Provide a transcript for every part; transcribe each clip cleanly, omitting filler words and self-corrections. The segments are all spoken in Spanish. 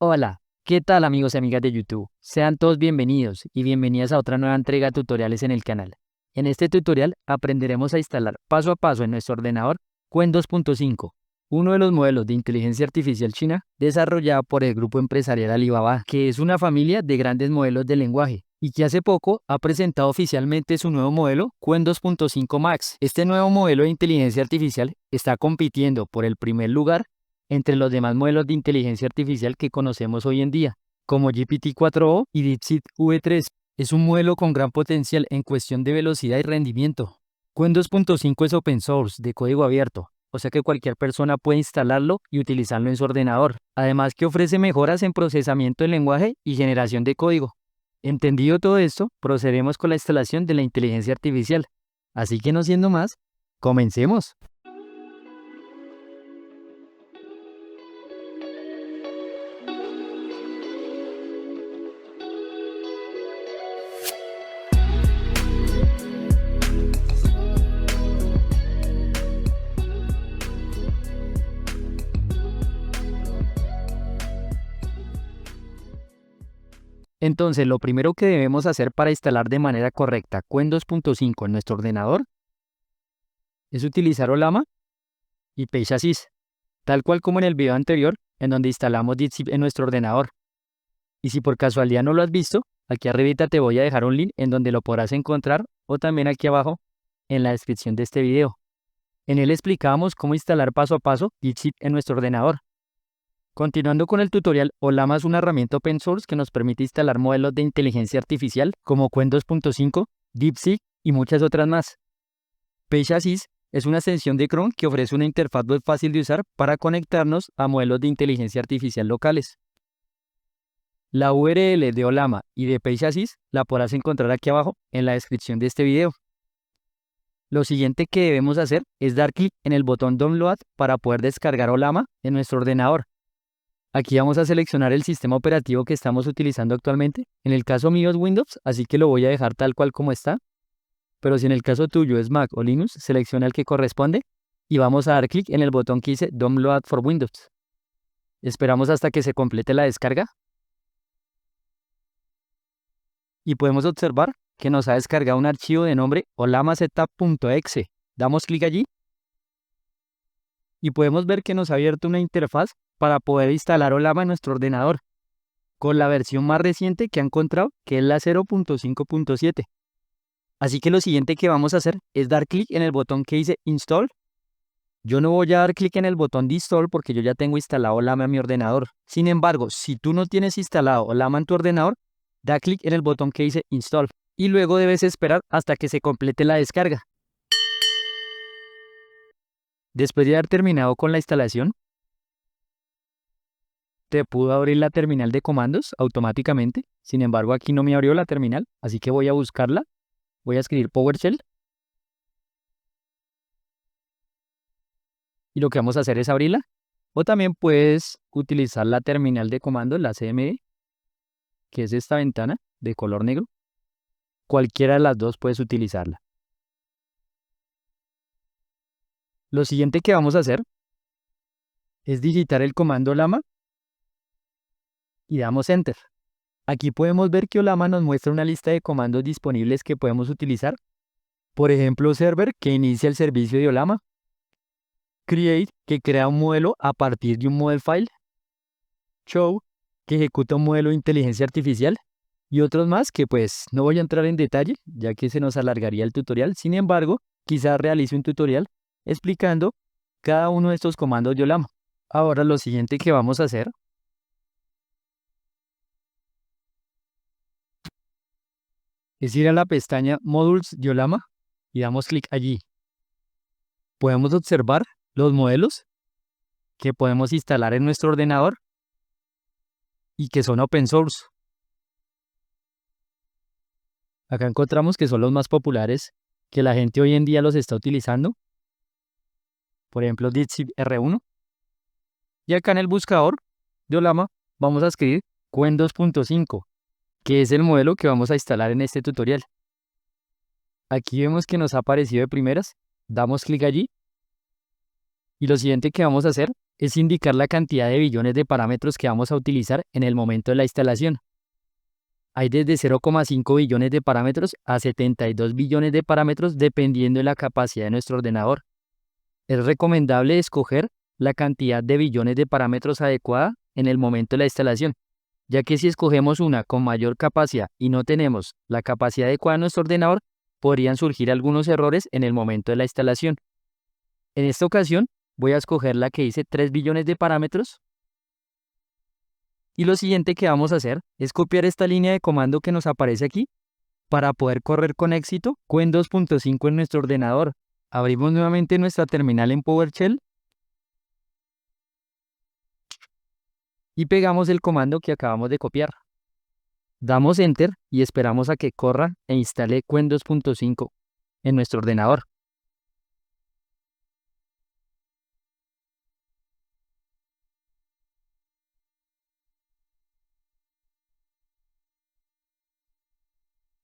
Hola, ¿qué tal amigos y amigas de YouTube? Sean todos bienvenidos y bienvenidas a otra nueva entrega de tutoriales en el canal. En este tutorial aprenderemos a instalar paso a paso en nuestro ordenador Qwen 2.5, uno de los modelos de inteligencia artificial china desarrollada por el grupo empresarial Alibaba, que es una familia de grandes modelos de lenguaje y que hace poco ha presentado oficialmente su nuevo modelo Qwen 2.5 Max. Este nuevo modelo de inteligencia artificial está compitiendo por el primer lugar entre los demás modelos de inteligencia artificial que conocemos hoy en día, como GPT-4o y DeepSeek V3. Es un modelo con gran potencial en cuestión de velocidad y rendimiento. Qwen 2.5 es open source, de código abierto, o sea que cualquier persona puede instalarlo y utilizarlo en su ordenador. Además que ofrece mejoras en procesamiento del lenguaje y generación de código. Entendido todo esto, procederemos con la instalación de la inteligencia artificial. Así que no siendo más, comencemos. Entonces, lo primero que debemos hacer para instalar de manera correcta Qwen 2.5 en nuestro ordenador es utilizar Olama y PyChassis, tal cual como en el video anterior, en donde instalamos DeepSeek en nuestro ordenador. Y si por casualidad no lo has visto, aquí arribita te voy a dejar un link en donde lo podrás encontrar, o también aquí abajo en la descripción de este video. En él explicamos cómo instalar paso a paso DeepSeek en nuestro ordenador. Continuando con el tutorial, Olama es una herramienta open source que nos permite instalar modelos de inteligencia artificial como Qwen 2.5, DeepSeek y muchas otras más. PyChassis es una extensión de Chrome que ofrece una interfaz web fácil de usar para conectarnos a modelos de inteligencia artificial locales. La URL de Olama y de PyChassis la podrás encontrar aquí abajo en la descripción de este video. Lo siguiente que debemos hacer es dar clic en el botón Download para poder descargar Olama en nuestro ordenador. Aquí vamos a seleccionar el sistema operativo que estamos utilizando actualmente. En el caso mío es Windows, así que lo voy a dejar tal cual como está. Pero si en el caso tuyo es Mac o Linux, selecciona el que corresponde y vamos a dar clic en el botón que dice Download for Windows. Esperamos hasta que se complete la descarga. Y podemos observar que nos ha descargado un archivo de nombre olamasetup.exe. Damos clic allí y podemos ver que nos ha abierto una interfaz para poder instalar Olama en nuestro ordenador, con la versión más reciente que ha encontrado, que es la 0.5.7. Así que lo siguiente que vamos a hacer es dar clic en el botón que dice Install. Yo no voy a dar clic en el botón de Install porque yo ya tengo instalado Olama en mi ordenador. Sin embargo, si tú no tienes instalado Olama en tu ordenador, da clic en el botón que dice Install y luego debes esperar hasta que se complete la descarga. Después de haber terminado con la instalación, te pudo abrir la terminal de comandos automáticamente. Sin embargo, aquí no me abrió la terminal, así que voy a buscarla. Voy a escribir PowerShell. Y lo que vamos a hacer es abrirla. O también puedes utilizar la terminal de comandos, la CMD, que es esta ventana de color negro. Cualquiera de las dos puedes utilizarla. Lo siguiente que vamos a hacer es digitar el comando Olama y damos Enter. Aquí podemos ver que Olama nos muestra una lista de comandos disponibles que podemos utilizar. Por ejemplo, Server, que inicia el servicio de Olama. Create, que crea un modelo a partir de un model file. Show, que ejecuta un modelo de inteligencia artificial. Y otros más que pues no voy a entrar en detalle, ya que se nos alargaría el tutorial. Sin embargo, quizás realice un tutorial explicando cada uno de estos comandos de Olama. Ahora lo siguiente que vamos a hacer es ir a la pestaña Modules de Olama y damos clic allí. Podemos observar los modelos que podemos instalar en nuestro ordenador y que son open source. Acá encontramos que son los más populares, que la gente hoy en día los está utilizando. Por ejemplo, DeepSeek R1. Y acá en el buscador de Olama vamos a escribir Qwen 2.5, que es el modelo que vamos a instalar en este tutorial. Aquí vemos que nos ha aparecido de primeras. Damos clic allí. Y lo siguiente que vamos a hacer es indicar la cantidad de billones de parámetros que vamos a utilizar en el momento de la instalación. Hay desde 0,5 billones de parámetros a 72 billones de parámetros dependiendo de la capacidad de nuestro ordenador. Es recomendable escoger la cantidad de billones de parámetros adecuada en el momento de la instalación, ya que si escogemos una con mayor capacidad y no tenemos la capacidad adecuada en nuestro ordenador, podrían surgir algunos errores en el momento de la instalación. En esta ocasión, voy a escoger la que dice 3 billones de parámetros. Y lo siguiente que vamos a hacer es copiar esta línea de comando que nos aparece aquí para poder correr con éxito Qwen 2.5 en nuestro ordenador. Abrimos nuevamente nuestra terminal en PowerShell y pegamos el comando que acabamos de copiar. Damos Enter y esperamos a que corra e instale Qwen 2.5 en nuestro ordenador.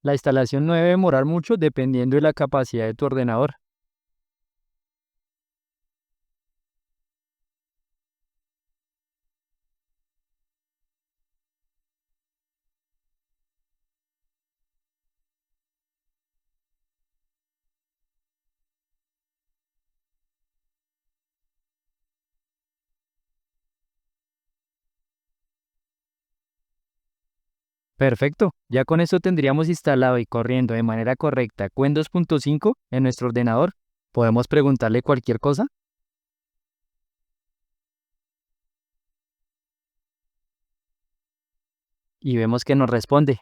La instalación no debe demorar mucho dependiendo de la capacidad de tu ordenador. Perfecto, ya con esto tendríamos instalado y corriendo de manera correcta Qwen 2.5 en nuestro ordenador. ¿Podemos preguntarle cualquier cosa? Y vemos que nos responde.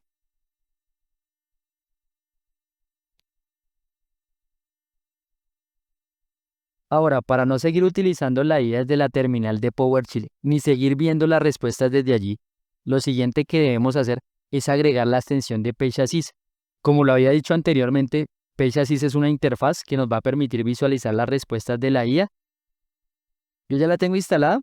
Ahora, para no seguir utilizando la IA desde la terminal de PowerShell, ni seguir viendo las respuestas desde allí, lo siguiente que debemos hacer es agregar la extensión de PageAssist. Como lo había dicho anteriormente, PageAssist es una interfaz que nos va a permitir visualizar las respuestas de la IA. Yo ya la tengo instalada,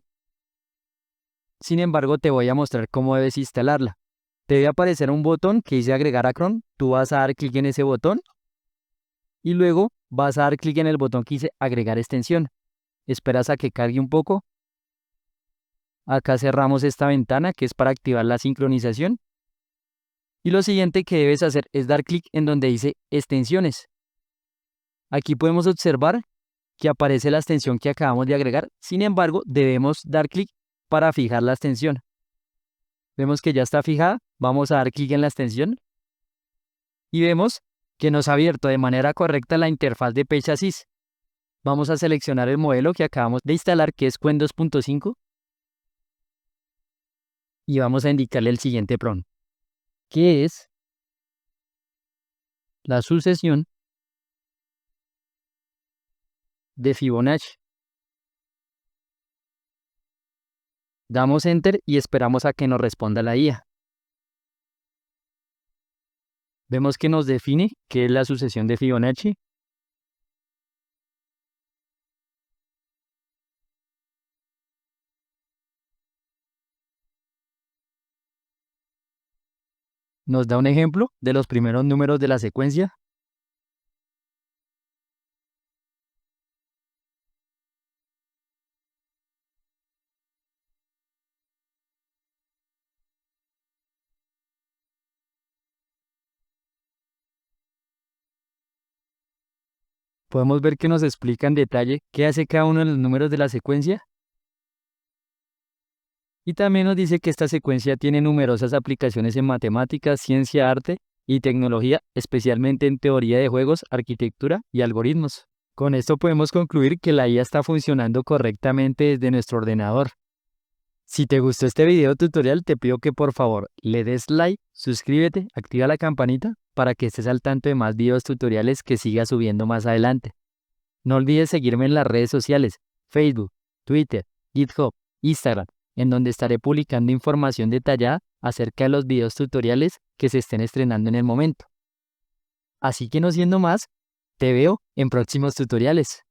sin embargo te voy a mostrar cómo debes instalarla. Te debe aparecer un botón que dice agregar a Chrome, tú vas a dar clic en ese botón y luego vas a dar clic en el botón que dice agregar extensión. Esperas a que cargue un poco. Acá cerramos esta ventana que es para activar la sincronización. Y lo siguiente que debes hacer es dar clic en donde dice extensiones. Aquí podemos observar que aparece la extensión que acabamos de agregar. Sin embargo, debemos dar clic para fijar la extensión. Vemos que ya está fijada. Vamos a dar clic en la extensión. Y vemos que nos ha abierto de manera correcta la interfaz de PageAssist. Vamos a seleccionar el modelo que acabamos de instalar, que es Qwen 2.5. Y vamos a indicarle el siguiente prompt, que es la sucesión de Fibonacci. Damos Enter y esperamos a que nos responda la IA. Vemos que nos define qué es la sucesión de Fibonacci. Nos da un ejemplo de los primeros números de la secuencia. Podemos ver que nos explica en detalle qué hace cada uno de los números de la secuencia. Y también nos dice que esta secuencia tiene numerosas aplicaciones en matemáticas, ciencia, arte y tecnología, especialmente en teoría de juegos, arquitectura y algoritmos. Con esto podemos concluir que la IA está funcionando correctamente desde nuestro ordenador. Si te gustó este video tutorial, te pido que por favor le des like, suscríbete, activa la campanita para que estés al tanto de más videos tutoriales que siga subiendo más adelante. No olvides seguirme en las redes sociales, Facebook, Twitter, GitHub, Instagram, en donde estaré publicando información detallada acerca de los videos tutoriales que se estén estrenando en el momento. Así que no siendo más, te veo en próximos tutoriales.